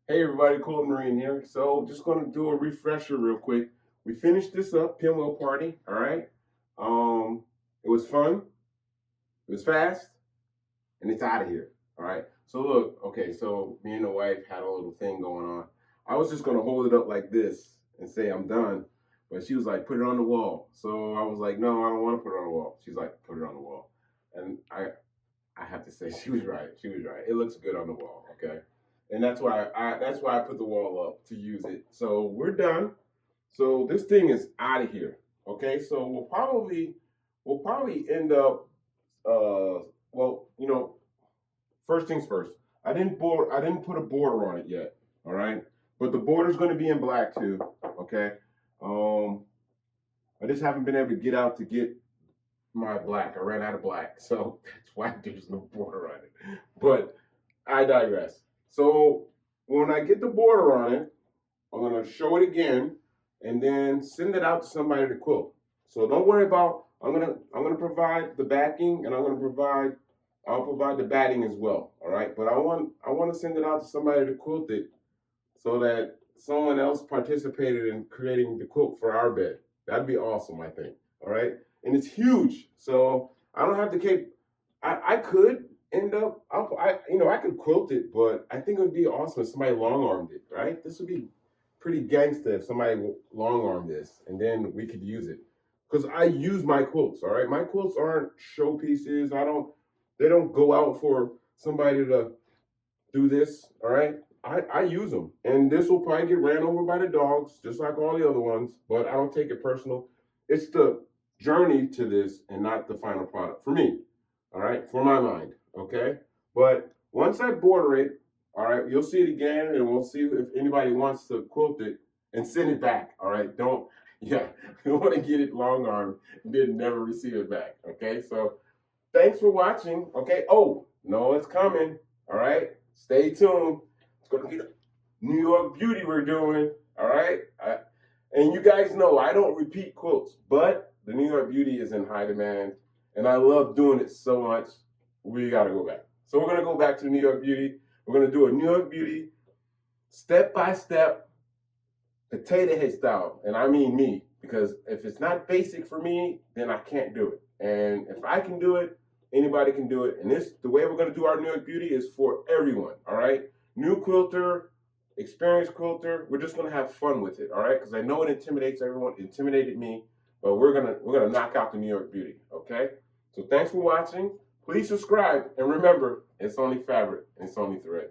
Hey everybody, Quilt Marine here. So just going to do a refresher real quick. We finished this up, pinwheel party, all right? It was fun, it was fast, and it's out of here, all right? So look, okay, so me and the wife had a little thing going on. I was just going to hold it up like this and say I'm done, but she was like, put it on the wall. So I was like, no, I don't want to put it on the wall. She's like, put it on the wall. And I have to say she was right. She was right. It looks good on the wall, okay? And that's why I put the wall up to use it. So we're done. So this thing is out of here. Okay, so we'll probably end up well, first things first. I didn't put a border on it yet. All right. But the border's gonna be in black too. Okay. Um I just haven't been able to get out to get my black. I ran out of black. So that's why there's no border on it. But I digress. So when I get the border on it, I'm gonna show it again and then send it out to somebody to quilt. So don't worry about I'm gonna provide the backing and I'll provide the batting as well. All right. But I want to send it out to somebody to quilt it so that someone else participated in creating the quilt for our bed. That'd be awesome, I think. All right. And it's huge. So I don't have to keep I could end up I could quilt it, but I think it would be awesome if somebody long armed it, right? This would be pretty gangster if somebody long armed this and then we could use it. Because I use my quilts, all right? My quilts aren't showpieces. They don't go out for somebody to do this, all right? I use them. And this will probably get ran over by the dogs, just like all the other ones, but I don't take it personal. It's the journey to this and not the final product for me, all right? For my mind, okay? But once I border it, all right, you'll see it again and we'll see if anybody wants to quilt it and send it back, all right? You don't want to get it long arm and then never receive it back, okay? So thanks for watching, okay? Oh, no, it's coming, all right? Stay tuned. It's going to be the New York Beauty we're doing, all right? And you guys know I don't repeat quilts, but the New York Beauty is in high demand, and I love doing it so much, we got to go back. So we're going to go back to the New York Beauty. We're going to do a New York Beauty step-by-step potato head style, and I mean me, because if it's not basic for me, then I can't do it. And if I can do it, anybody can do it. And the way we're going to do our New York Beauty is for everyone, all right? New quilter, experienced quilter, we're just going to have fun with it, all right? Because I know it intimidates everyone. It intimidated me, but we're gonna knock out the New York Beauty, okay? So thanks for watching. Please subscribe, and remember, it's only fabric and it's only thread.